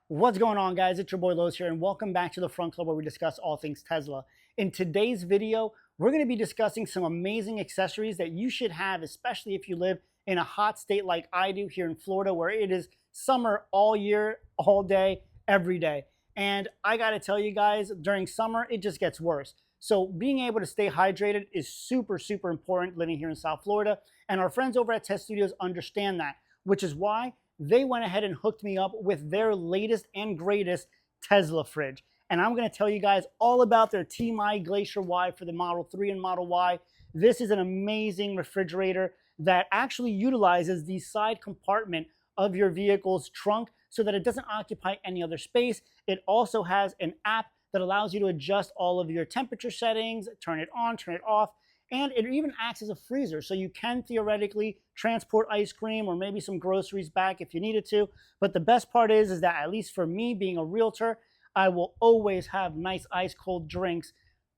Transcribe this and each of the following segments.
What's going on, guys? It's your boy Lowe's here, and welcome back to the Frunk Club, where we discuss all things Tesla. In today's video, we're going to be discussing some amazing accessories that you should have, especially if you live in a hot state like I do here in Florida, where it is summer all year, all day, every day. And I got to tell you guys, during summer, it just gets worse. So being able to stay hydrated is super, super important living here in South Florida. And our friends over at Test Studios understand that, which is why they went ahead and hooked me up with their latest and greatest Tesla fridge. And I'm going to tell you guys all about their TMI Glacier Y for the Model 3 and Model Y. This is an amazing refrigerator that actually utilizes the side compartment of your vehicle's trunk so that it doesn't occupy any other space. It also has an app that allows you to adjust all of your temperature settings, turn it on, turn it off, and it even acts as a freezer, so you can theoretically transport ice cream or maybe some groceries back if you needed to. But the best part is that, at least for me being a realtor, I will always have nice ice cold drinks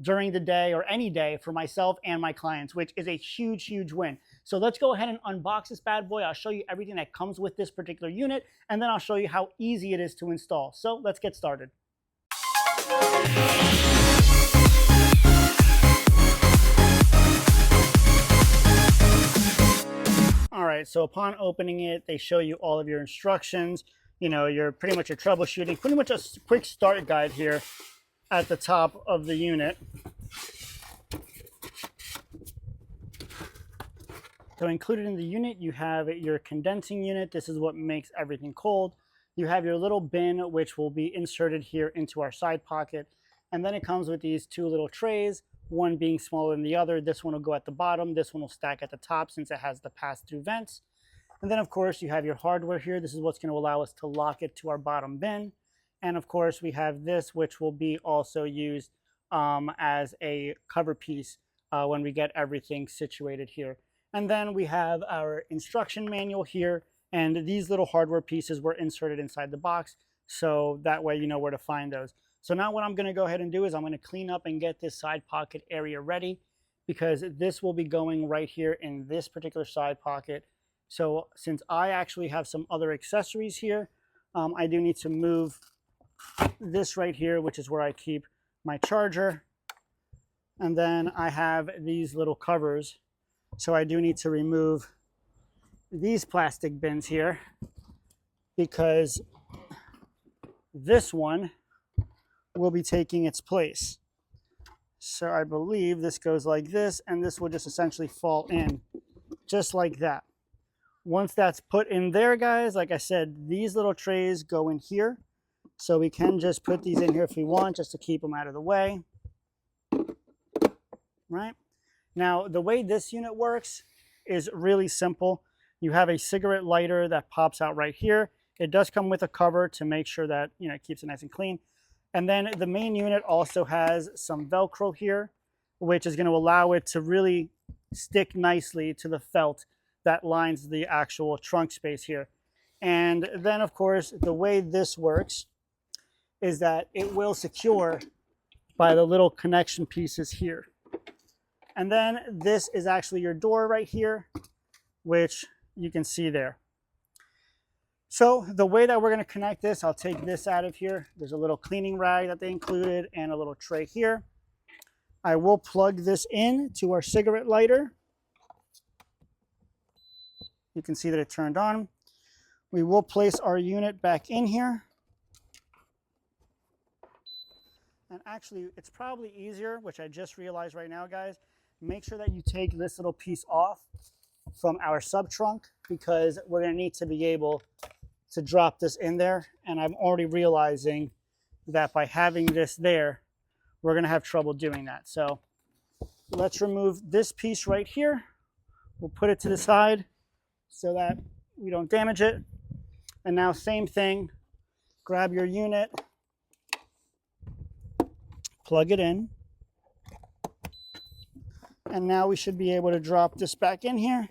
during the day or any day for myself and my clients, which is a huge, huge win. So let's go ahead and unbox this bad boy. I'll show you everything that comes with this particular unit, and then I'll show you how easy it is to install. So let's get started. All right, so upon opening it, they show you all of your instructions. You know, you're pretty much your troubleshooting, pretty much a quick start guide here at the top of the unit. So included in the unit, you have your condensing unit. This is what makes everything cold. You have your little bin, which will be inserted here into our side pocket. And then it comes with these two little trays, one being smaller than the other. This one will go at the bottom. This one will stack at the top since it has the pass-through vents. And then, of course, you have your hardware here. This is what's going to allow us to lock it to our bottom bin. And, of course, we have this, which will be also used as a cover piece when we get everything situated here. And then we have our instruction manual here. And these little hardware pieces were inserted inside the box, so that way you know where to find those. So now what I'm going to go ahead and do is I'm going to clean up and get this side pocket area ready, because this will be going right here in this particular side pocket. So since I actually have some other accessories here, I do need to move this right here, which is where I keep my charger. And then I have these little covers. So I do need to remove these plastic bins here, because this one will be taking its place. So I believe this goes like this, and this will just essentially fall in just like that. Once that's put in there, guys, like I said, these little trays go in here. So we can just put these in here if we want, just to keep them out of the way. Right? Now, the way this unit works is really simple. You have a cigarette lighter that pops out right here. It does come with a cover to make sure that, you know, it keeps it nice and clean. And then the main unit also has some Velcro here, which is going to allow it to really stick nicely to the felt that lines the actual trunk space here. And then, of course, the way this works is that it will secure by the little connection pieces here. And then this is actually your door right here, which you can see there. So the way that we're going to connect this, I'll take this out of here. There's a little cleaning rag that they included and a little tray here. I will plug this in to our cigarette lighter. You can see that it turned on. We will place our unit back in here. And actually, it's probably easier, which I just realized right now, guys, make sure that you take this little piece off from our sub trunk, because we're going to need to be able to drop this in there. And I'm already realizing that by having this there, we're going to have trouble doing that. So let's remove this piece right here. We'll put it to the side so that we don't damage it. And now same thing, grab your unit, plug it in. And now we should be able to drop this back in here,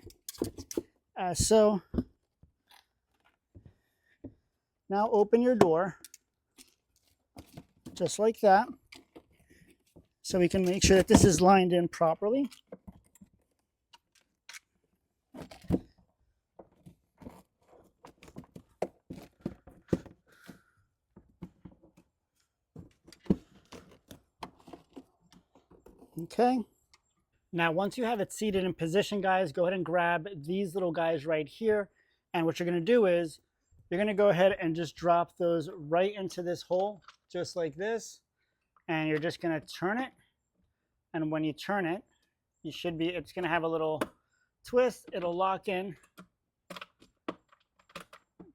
as so. Now open your door, just like that, so we can make sure that this is lined in properly. Okay. Now, once you have it seated in position, guys, go ahead and grab these little guys right here. And what you're going to do is you're going to go ahead and just drop those right into this hole, just like this. And you're just going to turn it. And when you turn it, it's going to have a little twist. It'll lock in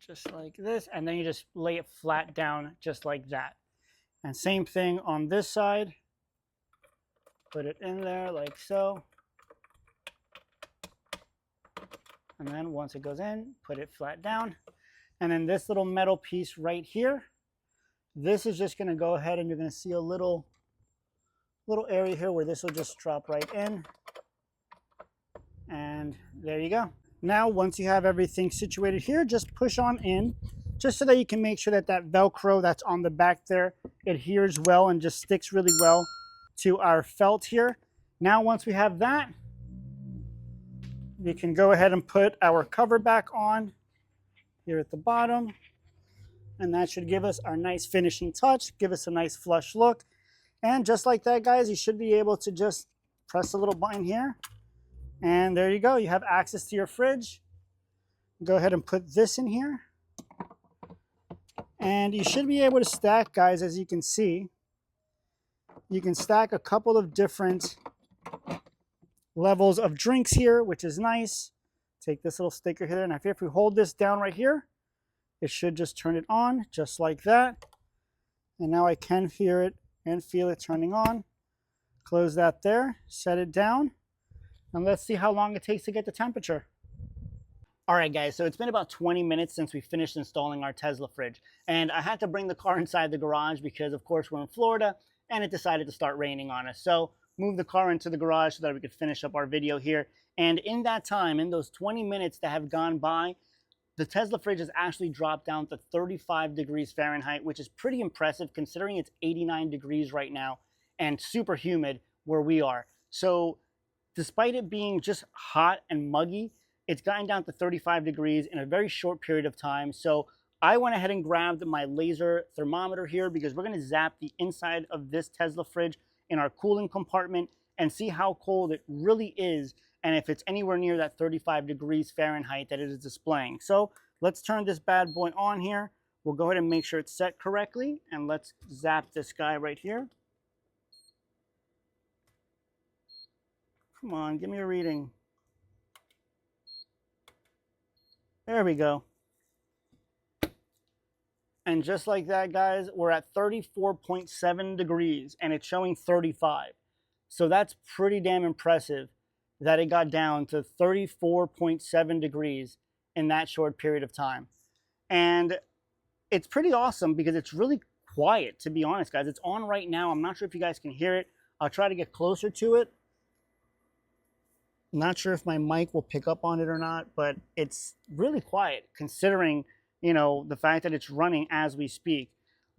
just like this. And then you just lay it flat down just like that. And same thing on this side. Put it in there like so. And then once it goes in, put it flat down. And then this little metal piece right here, this is just going to go ahead and you're going to see a little area here where this will just drop right in. And there you go. Now, once you have everything situated here, just push on in, just so that you can make sure that that Velcro that's on the back there adheres well and just sticks really well to our felt here. Now, once we have that, we can go ahead and put our cover back on here at the bottom. And that should give us our nice finishing touch, give us a nice flush look. And just like that, guys, you should be able to just press a little button here. And there you go. You have access to your fridge. Go ahead and put this in here. And you should be able to stack, guys, as you can see. You can stack a couple of different levels of drinks here, which is nice. Take this little sticker here, and if we hold this down right here, it should just turn it on, just like that. And now I can hear it and feel it turning on. Close that there, set it down, and let's see how long it takes to get the temperature. All right, guys, so it's been about 20 minutes since we finished installing our Tesla fridge. And I had to bring the car inside the garage because, of course, we're in Florida, and it decided to start raining on us. So move the car into the garage so that we could finish up our video here. And in that time, in those 20 minutes that have gone by, the Tesla fridge has actually dropped down to 35 degrees Fahrenheit, which is pretty impressive considering it's 89 degrees right now and super humid where we are. So despite it being just hot and muggy, it's gotten down to 35 degrees in a very short period of time. So I went ahead and grabbed my laser thermometer here because we're going to zap the inside of this Tesla fridge in our cooling compartment and see how cold it really is and if it's anywhere near that 35 degrees Fahrenheit that it is displaying. So let's turn this bad boy on here. We'll go ahead and make sure it's set correctly, and let's zap this guy right here. Come on, give me a reading. There we go. And just like that, guys, we're at 34.7 degrees and it's showing 35. So that's pretty damn impressive that it got down to 34.7 degrees in that short period of time. And it's pretty awesome because it's really quiet, to be honest, guys. It's on right now. I'm not sure if you guys can hear it. I'll try to get closer to it. I'm not sure if my mic will pick up on it or not, but it's really quiet considering, you know, the fact that it's running as we speak.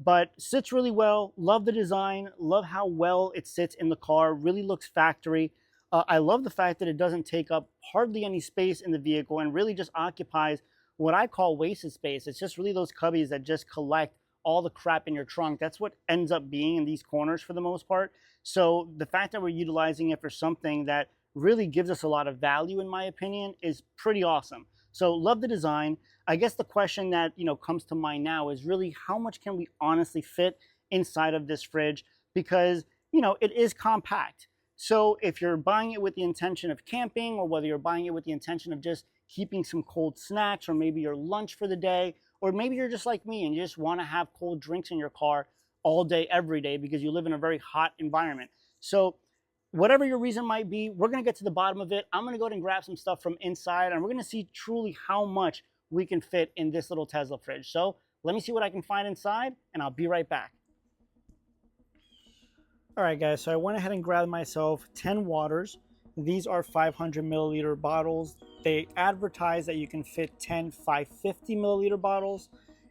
But sits really well. Love the design. Love how well it sits in the car. Really looks factory. I love the fact that it doesn't take up hardly any space in the vehicle and really just occupies what I call wasted space. It's just really those cubbies that just collect all the crap in your trunk. That's what ends up being in these corners for the most part. So the fact that we're utilizing it for something that really gives us a lot of value, in my opinion, is pretty awesome. So love the design. I guess the question that, you know, comes to mind now is really how much can we honestly fit inside of this fridge? Because, you know, it is compact. So if you're buying it with the intention of camping, or whether you're buying it with the intention of just keeping some cold snacks, or maybe your lunch for the day, or maybe you're just like me and you just want to have cold drinks in your car all day, every day, because you live in a very hot environment. So whatever your reason might be, we're going to get to the bottom of it. I'm going to go ahead and grab some stuff from inside, and we're going to see truly how much we can fit in this little Tesla fridge. So let me see what I can find inside, and I'll be right back. All right, guys, so I went ahead and grabbed myself 10 waters. These are 500 milliliter bottles. They advertise that you can fit 10 550 milliliter bottles.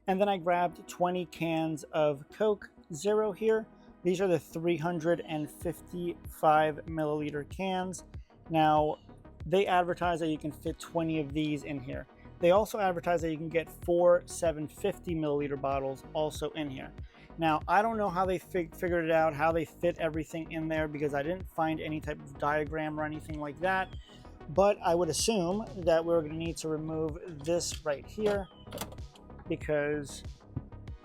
And then I grabbed 20 cans of Coke Zero here. These are the 355 milliliter cans. Now, they advertise that you can fit 20 of these in here. They also advertise that you can get 4 750 milliliter bottles also in here. Now, I don't know how they figured it out, how they fit everything in there, because I didn't find any type of diagram or anything like that. But I would assume that we're going to need to remove this right here, because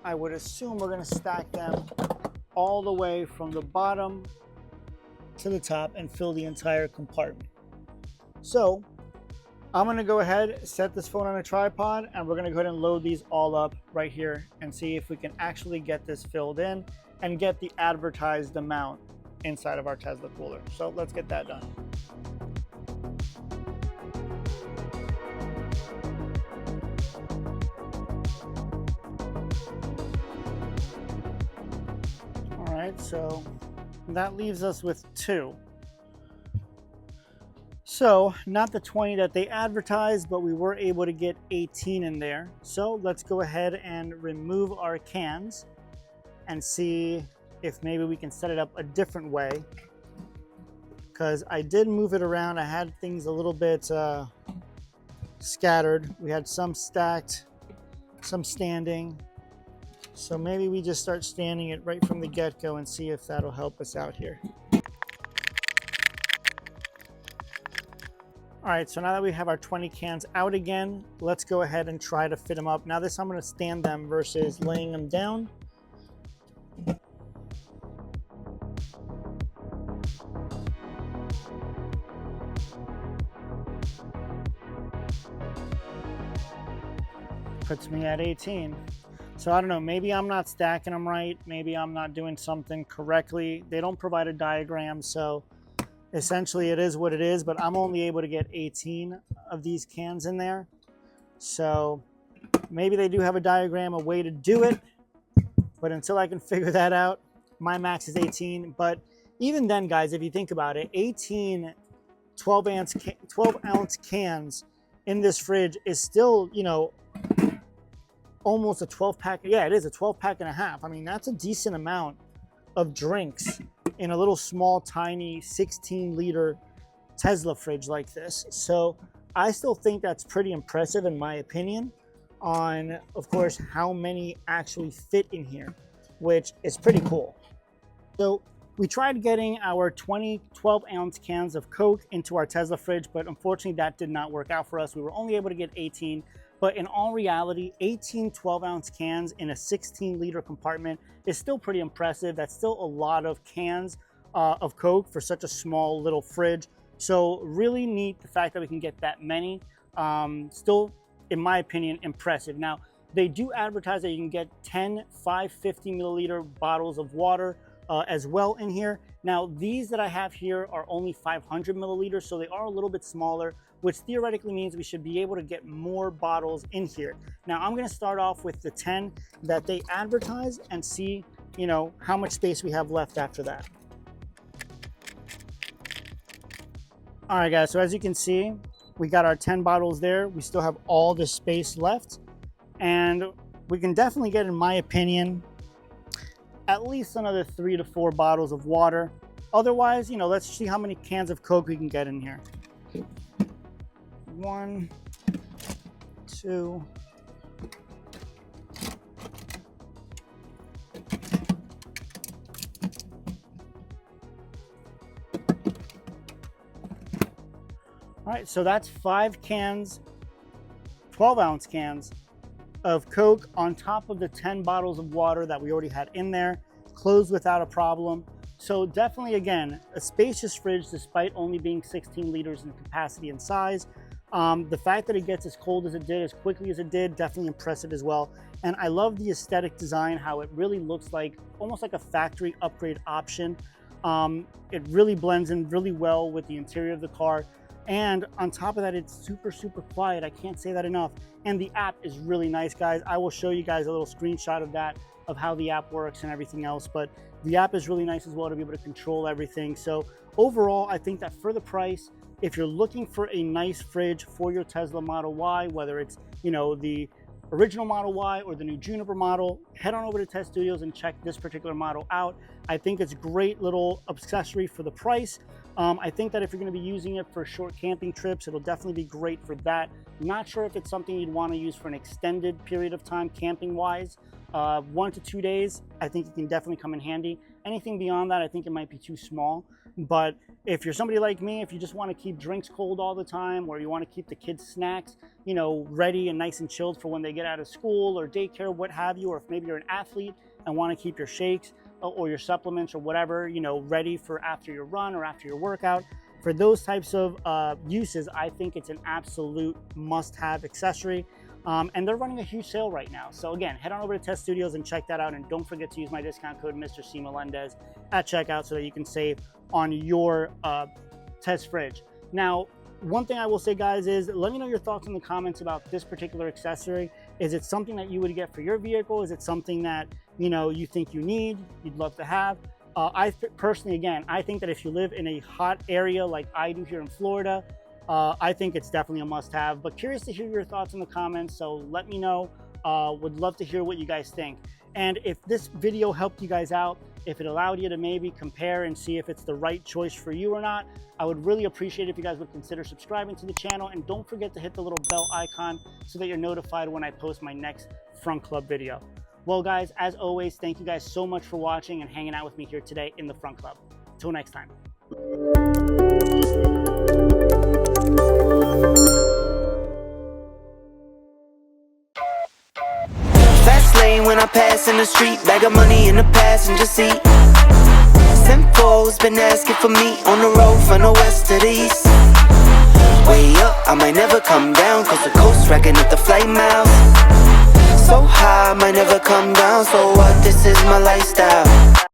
I would assume we're going to stack them all the way from the bottom to the top and fill the entire compartment. So I'm going to go ahead, set this phone on a tripod, and we're going to go ahead and load these all up right here and see if we can actually get this filled in and get the advertised amount inside of our Tesla cooler. So let's get that done. All right, so that leaves us with 2. So not the 20 that they advertised, but we were able to get 18 in there. So let's go ahead and remove our cans and see if maybe we can set it up a different way, because I did move it around. I had things a little bit scattered. We had some stacked, some standing. So maybe we just start standing it right from the get-go and see if that'll help us out here. All right, so now that we have our 20 cans out again, let's go ahead and try to fit them up. Now this, I'm gonna stand them versus laying them down. Puts me at 18. So I don't know, maybe I'm not stacking them right. Maybe I'm not doing something correctly. They don't provide a diagram, so essentially it is what it is, but I'm only able to get 18 of these cans in there. So maybe they do have a diagram, a way to do it, but until I can figure that out, my max is 18. But even then, guys, if you think about it, 18 12 ounce cans in this fridge is still, you know, almost a 12 pack. Yeah, it is a 12 pack and a half. I mean, that's a decent amount of drinks in a little small, tiny 16-liter Tesla fridge like this. So I still think that's pretty impressive in my opinion on, of course, how many actually fit in here, which is pretty cool. So we tried getting our 20 12-ounce cans of Coke into our Tesla fridge, but unfortunately that did not work out for us. We were only able to get 18. But in all reality, 18 12-ounce cans in a 16-liter compartment is still pretty impressive. That's still a lot of cans of Coke for such a small little fridge. So really neat the fact that we can get that many. Still, in my opinion, impressive. Now, they do advertise that you can get 10 550 milliliter bottles of water as well in here. Now, these that I have here are only 500 milliliters, so they are a little bit smaller, which theoretically means we should be able to get more bottles in here. Now, I'm gonna start off with the 10 that they advertise and see, you know, how much space we have left after that. All right, guys, so as you can see, we got our 10 bottles there. We still have all the space left, and we can definitely get, in my opinion, at least another 3 to 4 bottles of water. Otherwise, you know, let's see how many cans of Coke we can get in here. 1, 2, all right, so that's 5 cans, 12-ounce cans of Coke on top of the 10 bottles of water that we already had in there, closed without a problem. So definitely, again, a spacious fridge despite only being 16 liters in capacity and size. The fact that it gets as cold as it did, as quickly as it did, definitely impressive as well. And I love the aesthetic design, how it really looks like almost like a factory upgrade option. It really blends in really well with the interior of the car. And on top of that, it's super, super quiet. I can't say that enough. And the app is really nice, guys. I will show you guys a little screenshot of that, of how the app works and everything else. But the app is really nice as well to be able to control everything. So overall, I think that for the price, if you're looking for a nice fridge for your Tesla Model Y, whether it's, you know, the original Model Y or the new Juniper model, head on over to Test Studios and check this particular model out. I think it's a great little accessory for the price. I think that if you're going to be using it for short camping trips, it'll definitely be great for that. Not sure if it's something you'd want to use for an extended period of time camping wise. 1 to 2 days, I think it can definitely come in handy. Anything beyond that, I think it might be too small. But if you're somebody like me, if you just want to keep drinks cold all the time, or you want to keep the kids' snacks, you know, ready and nice and chilled for when they get out of school or daycare, what have you, or if maybe you're an athlete and want to keep your shakes or your supplements or whatever, you know, ready for after your run or after your workout, for those types of uses, I think it's an absolute must-have accessory. And they're running a huge sale right now. So again, head on over to Test Studios and check that out. And don't forget to use my discount code Mr. C. Melendez at checkout so that you can save on your test fridge. Now, one thing I will say, guys, is let me know your thoughts in the comments about this particular accessory. Is it something that you would get for your vehicle? Is it something that, you know, you think you need, you'd love to have? I personally, again, I think that if you live in a hot area like I do here in Florida, I think it's definitely a must-have, but curious to hear your thoughts in the comments, so let me know. Would love to hear what you guys think. And if this video helped you guys out, if it allowed you to maybe compare and see if it's the right choice for you or not, I would really appreciate it if you guys would consider subscribing to the channel, and don't forget to hit the little bell icon so that you're notified when I post my next Frunk Club video. Well guys, as always, thank you guys so much for watching and hanging out with me here today in the Frunk Club. Till next time. Fast lane when I pass in the street, bag of money in the passenger seat. Simcoe's been asking for me on the road from the west to the east. Way up, I might never come down, cause the coast racking up the flight miles. So high, I might never come down, so what, this is my lifestyle.